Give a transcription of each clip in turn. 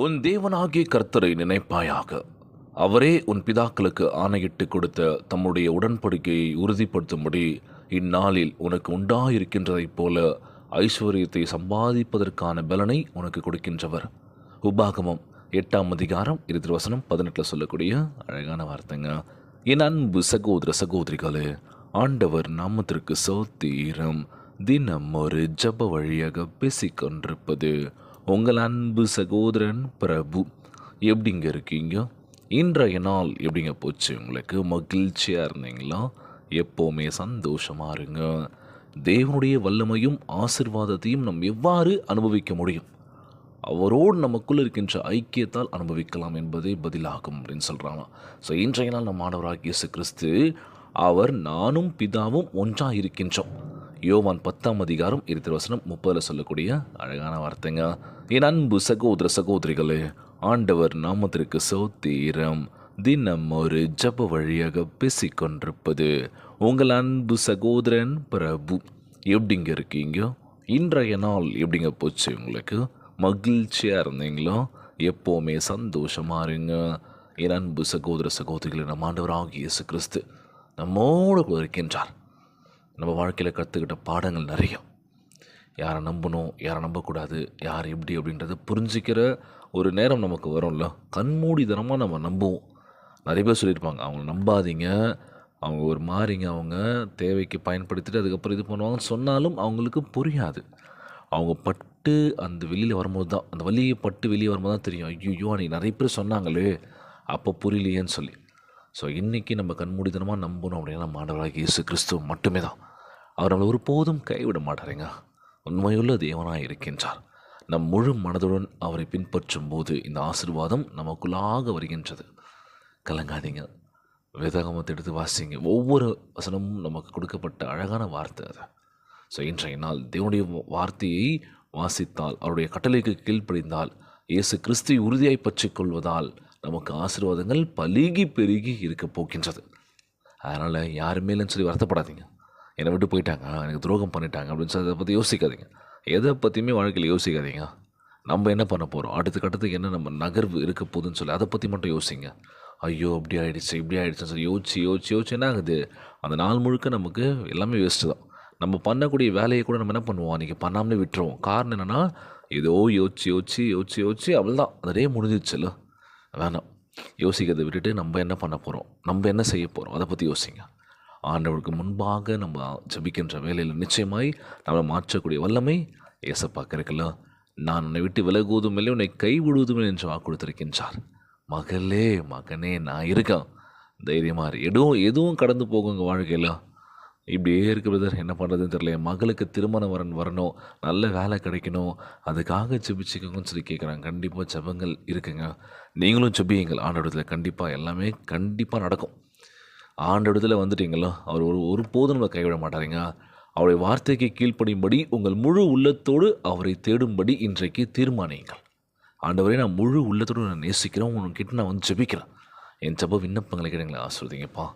உன் தேவனாகிய கர்த்தரை நினைப்பாயாக. அவரே உன் பிதாக்களுக்கு ஆணையிட்டு கொடுத்த தம்முடைய உடன்படிக்கையை உறுதிப்படுத்தும்படி இந்நாளில் உனக்கு உண்டாயிருக்கின்றதைப் போல ஐஸ்வர்யத்தை சம்பாதிப்பதற்கான பலனை உனக்கு கொடுக்கின்றவர். உபாகமம் 8:20 சொல்லக்கூடிய அழகான வார்த்தைங்க. என் அன்பு சகோதர சகோதரிகளே, ஆண்டவர் நாமத்திற்கு சோத்திரம். தினம் ஒரு ஜப வழியாக பேசிக்கொண்டிருப்பது உங்கள் அன்பு சகோதரன் பிரபு. எப்படிங்க இருக்கீங்க? இன்றைய நாள் எப்படிங்க போச்சு? உங்களுக்கு மகிழ்ச்சியாக இருந்தீங்களா? எப்போவுமே சந்தோஷமாக இருங்க. தேவனுடைய வல்லமையும் ஆசீர்வாதத்தையும் நம்ம எவ்வாறு அனுபவிக்க முடியும்? அவரோடு நமக்குள்ளே இருக்கின்ற ஐக்கியத்தால் அனுபவிக்கலாம் என்பதே பதிலாகும் அப்படின்னு சொல்கிறாங்க. ஸோ இன்றைய நாள் நம்ம ஆண்டவராகிய இயேசு கிறிஸ்து அவர் நானும் பிதாவும் ஒன்றாக இருக்கின்றோம். யோவான் 10:20 சொல்லக்கூடிய அழகான வார்த்தைங்க. என் அன்பு சகோதர சகோதரிகளே, ஆண்டவர் நாமத்திற்கு சோத்திரம். தினம் ஒரு ஜப வழியாக பேசிக்கொண்டிருப்பது உங்கள் அன்பு சகோதரன் பிரபு. எப்படிங்க இருக்கீங்க? இன்றைய நாள் எப்படிங்க போச்சு? உங்களுக்கு மகிழ்ச்சியாக இருந்தீங்களோ? எப்போவுமே சந்தோஷமாக இருங்க. என் அன்பு சகோதர சகோதரிகளை நம் ஆண்டவராகிய இயேசு கிறிஸ்து நம்மோடு கூட இருக்கின்றார். நம்ம வாழ்க்கையில் கற்றுக்கிட்ட பாடங்கள் நிறைய. யாரை நம்பணும், யாரை நம்பக்கூடாது, யார் எப்படி அப்படின்றத புரிஞ்சிக்கிற ஒரு நேரம் நமக்கு வரும்ல. கண்மூடித்தனமாக நம்ம நம்புவோம். நிறைய பேர் சொல்லியிருப்பாங்க, அவங்கள நம்பாதீங்க, அவங்க ஒரு மாதிரிங்க, அவங்க தேவைக்கு பயன்படுத்திட்டு அதுக்கப்புறம் இது பண்ணுவாங்கன்னு சொன்னாலும் அவங்களுக்கு புரியாது. அவங்க பட்டு அந்த வெளியில் வரும்போது தான், அந்த வலியை பட்டு வெளியே வரும்போது தான் தெரியும், ஐயோ அன்றைக்கி நிறைய பேர் சொன்னாங்களே அப்போ புரியலையேன்னு சொல்லி. ஸோ இன்றைக்கி நம்ம கண்மூடித்தனமாக நம்பணும் அப்படின்னா நம்ம ஆண்டவராகிய இயேசு கிறிஸ்துவ மட்டுமே தான். அவர் நம்மளை ஒருபோதும் கைவிட மாட்டாருங்க. உண்மையுள்ள தேவனாக இருக்கின்றார். நம் முழு மனதுடன் அவரை பின்பற்றும் போது இந்த ஆசீர்வாதம் நமக்குள்ளாக வருகின்றது. கலங்காதீங்க. வேதாகமத்தை எடுத்து வாசிங்க. ஒவ்வொரு வசனமும் நமக்கு கொடுக்கப்பட்ட அழகான வார்த்தை அது. ஸோ இன்றைய நாள் தேவனுடைய வார்த்தையை வாசித்தால், அவருடைய கட்டளைக்கு கீழ்ப்படிந்தால், இயேசு கிறிஸ்துவை உறுதியாய் பற்றி கொள்வதால் நமக்கு ஆசீர்வாதங்கள் பலுகி பெருகி இருக்க போகின்றது. அதனால் யாருமே இல்லைன்னு சொல்லி வருத்தப்படாதீங்க. என்னை விட்டு போயிட்டாங்க, எனக்கு துரோகம் பண்ணிட்டாங்க அப்படின்னு சொல்லி அதை பற்றி யோசிக்காதீங்க. எதை பற்றியுமே வாழ்க்கையில் யோசிக்காதீங்க. நம்ம என்ன பண்ண போகிறோம், அடுத்த கட்டத்துக்கு என்ன நம்ம நகர்வு இருக்க போகுதுன்னு சொல்லி அதை பற்றி மட்டும் யோசிங்க. ஐயோ இப்படி ஆகிடுச்சு இப்படி ஆகிடுச்சுன்னு சொல்லி யோசிச்சு என்ன ஆகுது, அந்த நாள் முழுக்க நமக்கு எல்லாமே வேஸ்ட்டு தான். நம்ம பண்ணக்கூடிய வேலையை கூட நம்ம என்ன பண்ணுவோம், அன்றைக்கி பண்ணாமலே விட்டுருவோம். காரணம் என்னென்னா, ஏதோ யோசிச்சு அவ்வளோதான், அந்த டே முடிஞ்சிடுச்சுல்ல. வேணாம், யோசிக்கிறதை விட்டுட்டு நம்ம என்ன பண்ண போகிறோம், நம்ம என்ன செய்ய போகிறோம், அதை பற்றி யோசிங்க. ஆண்டவருக்கு முன்பாக நம்ம ஜபிக்கின்ற வேலையில் நிச்சயமாய் நம்மளை மாற்றக்கூடிய வல்லமை ஏசப்பாக்க இருக்குல்ல. நான் உன்னை விட்டு விலகுவதும் இல்லை, உன்னை கைவிடுவதும் என்று வாக்கு கொடுத்திருக்கின்றார். மகளே மகனே, நான் இருக்கேன், தைரியமாக எதுவும் கடந்து போகுங்க வாழ்க்கையில். இப்படியே இருக்கு பிரதர், என்ன பண்ணுறதுன்னு தெரியல. என் மகளுக்கு திருமண வரணும், நல்ல வேலை கிடைக்கணும், அதுக்காக ஜெபிச்சுக்கோங்கன்னு சொல்லி கேட்குறாங்க. கண்டிப்பாக ஜெபங்கள் இருக்குங்க. நீங்களும் ஜெபியுங்கள். ஆண்டவரத்தில் கண்டிப்பாக எல்லாமே கண்டிப்பாக நடக்கும். ஆண்டவரத்தில் வந்துட்டீங்களோ, அவர் ஒரு போதும் நம்மளை கைவிட மாட்டாருங்க. அவருடைய வார்த்தைக்கு கீழ்ப்படியும்படி உங்கள் முழு உள்ளத்தோடு அவரை தேடும்படி இன்றைக்கு தீர்மானியுங்கள். ஆண்டவரே, நான் முழு உள்ளத்தோடு நான் நேசிக்கிறேன், உங்ககிட்ட நான் வந்து ஜெபிக்கிறேன், என் ஜெப விண்ணப்பங்களை கேட்டுங்களை ஆசீர்வதிங்கப்பா.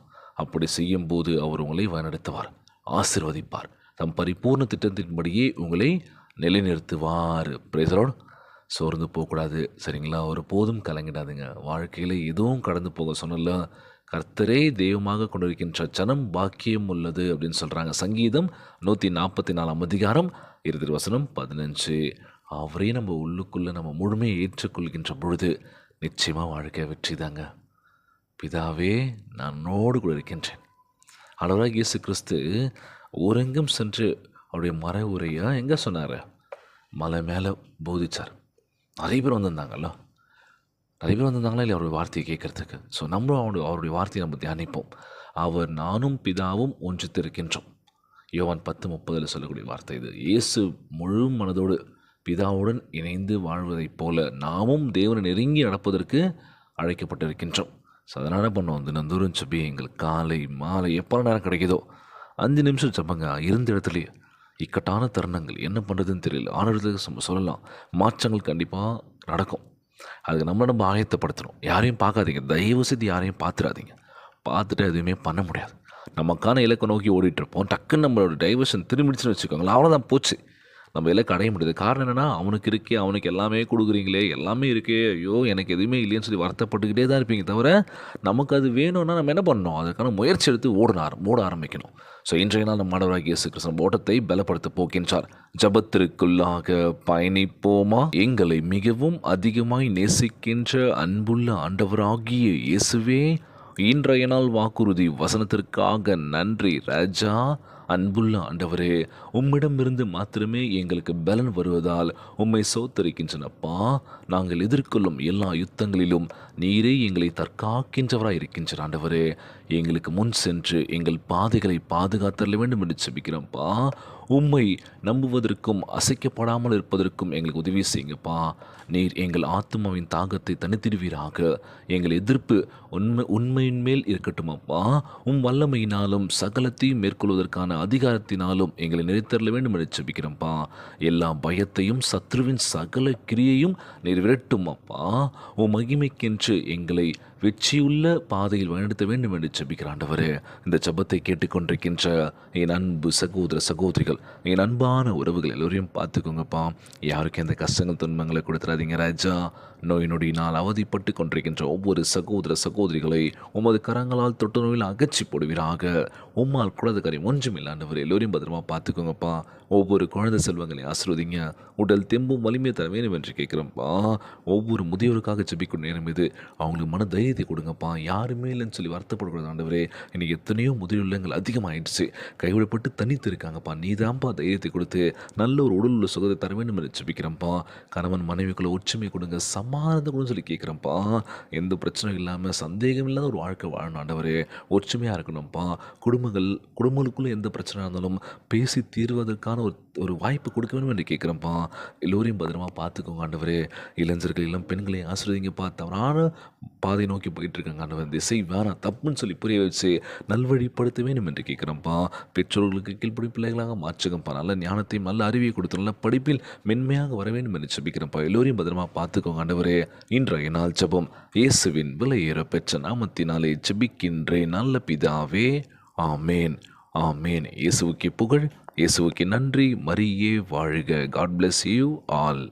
அப்படி செய்யும்போது அவர் உங்களை வழிநடத்துவார், ஆசீர்வதிப்பார், தம் பரிபூர்ண திட்டத்தின்படியே உங்களை நிலைநிறுத்துவார். பிரேசரோடு சோர்ந்து போகக்கூடாது, சரிங்களா? ஒரு போதும் கலங்கிடாதுங்க. வாழ்க்கையில் எதுவும் கடந்து போக சொன்னல, கர்த்தரே தெய்வமாக கொண்டிருக்கின்ற ஜனம் பாக்கியம் உள்ளது அப்படின்னு சொல்கிறாங்க. சங்கீதம் 144:15. அவரே நம்ம உள்ளுக்குள்ளே நம்ம முழுமையை ஏற்றுக்கொள்கின்ற பொழுது நிச்சயமாக வாழ்க்கை வெற்றி தாங்க. பிதாவே, நான் உன்னோடு கூட இருக்கின்றேன். ஆண்டவராகிய இயேசு கிறிஸ்து ஊரெங்கும் சென்று அவருடைய மறை உரையை எங்கே சொன்னார்? மலை மேலே போதிச்சார். நிறைய பேர் வந்திருந்தாங்களா இல்லை அவருடைய வார்த்தையை கேட்குறதுக்கு? ஸோ நம்மளும் அவருடைய வார்த்தையை நம்ம தியானிப்போம். அவர் நானும் பிதாவும் ஒன்றித்திருக்கின்றோம். யோவான் 10:30 சொல்லக்கூடிய வார்த்தை இது. இயேசு முழு மனதோடு பிதாவுடன் இணைந்து வாழ்வதைப் போல நாமும் தேவனை நெருங்கி நடப்பதற்கு அழைக்கப்பட்டிருக்கின்றோம். ஸோ அதனால் என்ன பண்ணுவோம், தினந்தோறும் ஜெபியுங்கள். காலை மாலை எப்போ நேரம் கிடைக்குதோ 5 நிமிஷம் ஜெபங்க. இருந்த இடத்துலையே இக்கட்டான தருணங்கள் என்ன பண்ணுறதுன்னு தெரியல, ஆண்டவருக்கு சொல்லலாம். மாற்றங்கள் கண்டிப்பாக நடக்கும். அதுக்கு நம்ம ஆயத்தப்படுத்தணும். யாரையும் பார்க்காதீங்க, தயவு செய்து யாரையும் பார்த்துடாதீங்க. பார்த்துட்டு எதுவுமே பண்ண முடியாது. நமக்கான இலக்கை நோக்கி ஓடிட்டுருப்போம். டக்குன்னு நம்மளோட டைவர்ஷன் திரும்பிடுச்சுன்னு வச்சுக்கோங்களேன், அவ்வளோதான் போச்சு. நம்ம இலக்க அடைய முடியாது. காரணம் என்னன்னா, அவனுக்கு இருக்கே, அவனுக்கு எல்லாமே குடுக்குறீங்களே, எல்லாமே இருக்கே, ஐயோ! எனக்கு எதுவுமே இல்லையேன்னு சொல்லி வருத்தப்பட்டுக்கிட்டே தான் இருப்பீங்க தவிர, நமக்கு அது வேணும்னா நம்ம என்ன பண்ணணும்? அதற்கான முயற்சி எடுத்து ஓட ஆரம்பிக்கணும். ஸோ இன்றைய நாள் நம் ஆண்டவராகிய இயேசு கிறிஸ்து நம் ஓட்டத்தை பலப்படுத்தப் போகின்றார். ஜெபத்திற்குள்ளாக பயணிப்போமா? எங்களை மிகவும் அதிகமாய் நேசிக்கின்ற அன்புள்ள ஆண்டவராகிய இயேசுவே, இன்றைய நாள் வாக்குறுதி வசனத்திற்காக நன்றி ராஜா. அன்புள்ள ஆண்டவரே, உம்மிடமிருந்து மாத்திரமே எங்களுக்கு பலன் வருவதால் உம்மை சோத்தரிக்கின்றனப்பா. நாங்கள் எதிர்கொள்ளும் எல்லா யுத்தங்களிலும் நீரே எங்களை தற்காக்கின்றவராய் இருக்கின்ற ஆண்டவரே, எங்களுக்கு முன் சென்று எங்கள் பாதைகளை பாதுகாத்தரல வேண்டும் என்று செபிக்கிறோம்ப்பா. உம்மை நம்புவதற்கும் அசைக்கப்படாமல் இருப்பதற்கும் எங்களுக்கு உதவி செய்யுங்கப்பா. நீர் எங்கள் ஆத்மாவின் தாகத்தை தனித்திடுவீராக. எங்கள் எதிர்ப்பு உண்மையின் மேல் இருக்கட்டும் அப்பா. வல்லமையினாலும் சகலத்தையும் மேற்கொள்வதற்கான அதிகாரத்தினாலும் எங்களை நிறைத்தரல வேண்டும் என்று செபிக்கிறோம்ப்பா. எல்லா பயத்தையும் சத்ருவின் சகல கிரியையும் நீர் விரட்டும் அப்பா. மகிமைக்கென்று எங்களை வெற்றியுள்ள பாதையில் வழிநடத்த வேண்டும் என்று செபிக்கிற ஆண்டவரே, இந்த ஜெபத்தை கேட்டுக்கொண்டிருக்கின்ற என் அன்பு சகோதர சகோதரிகள், என் அன்பான உறவுகள் எல்லோரையும் பார்த்துக்கோங்கப்பா. யாருக்கும் எந்த கஷ்டங்கள் துன்பங்களை கொடுத்துறாதீங்க ராஜா. நோய் நொடியினால் அவதிப்பட்டு கொண்டிருக்கின்ற ஒவ்வொரு சகோதர சகோதரிகளை உமது கரங்களால் தொட்டு நோயில் அகற்றி போடுவீராக. உம்மால் குழந்தை காரியம் ஒன்றும் இல்லாண்டவர் எல்லோரையும் பத்திரமா பார்த்துக்கோங்கப்பா. ஒவ்வொரு குழந்தை செல்வங்களை ஆசிர்வதிங்க. உடல் தெம்பும் வலிமையை தர வேண்டும் என்று கேட்குறோம்ப்பா. ஒவ்வொரு முதியோருக்காக ஜெபிக்கும் நேரம் இது. அவங்களுக்கு மன தைரியத்தை கொடுங்கப்பா. யாருமே இல்லைன்னு சொல்லி வருத்தப்படக்கூடாது ஆண்டவரே. இன்னைக்கு எத்தனையோ முதியோர் இல்லங்கள் அதிகமாகிடுச்சு, கைவிடப்பட்டு தனித்து இருக்காங்கப்பா. நீதான்ப்பா தைரியத்தை கொடுத்து நல்ல ஒரு உடல் உள்ள சுகத்தை தர வேண்டும் என்று ஜெபிக்கிறோம்ப்பா. கணவன் மனைவிக்குள்ள ஒற்றுமை கொடுங்க, சமாதானத்தை கொடுன்னு சொல்லி கேட்குறோம்ப்பா. எந்த பிரச்சனையும் இல்லாமல் சந்தேகம் இல்லாத ஒரு வாழ்க்கை வாழணும் ஆண்டவரே. ஒற்றுமையாக இருக்கணும்ப்பா. குடும்பங்களுக்குள்ளே எந்த பிரச்சனை இருந்தாலும் பேசி தீர்வதற்கான ஒரு வாய்ப்பு கொடுக்க வேண்டும் என்று கேட்குறேன்ப்பா. எல்லோரையும் பத்திரமா பார்த்துக்கோங்க ஆண்டவரே. இளைஞர்கள் இளம் பெண்களை ஆசிர்வதிங்கப்பா. தவறான பாதை நோக்கி போயிட்டு இருக்காங்க ஆண்டவர். திசை வேணாம், தப்புன்னு சொல்லி புரிய வச்சு நல்வழிப்படுத்த வேண்டும் என்று கேட்குறேன்ப்பா. பெற்றோர்களுக்கு கீழ்ப்படி பிள்ளைகளாக மாற்றுங்கப்பா. நல்ல ஞானத்தையும் நல்ல அறிவியை கொடுத்து நல்ல படிப்பில் மென்மையாக வர வேண்டும் என்று ஜெபிக்கிறேன்ப்பா. எல்லோரையும் பத்திரமா பார்த்துக்கோங்க ஆண்டவரே. இன்றைய நாள் ஜெபம் இயேசுவின் விலையேற பெற்ற நாமத்தினாலே ஜெபிக்கின்றேன் நல்ல பிதாவே. ஆமேன், ஆமேன். இயேசுவுக்கு புகழ், இயேசுவுக்கு நன்றி. மரியே வாழ்க. God bless you all.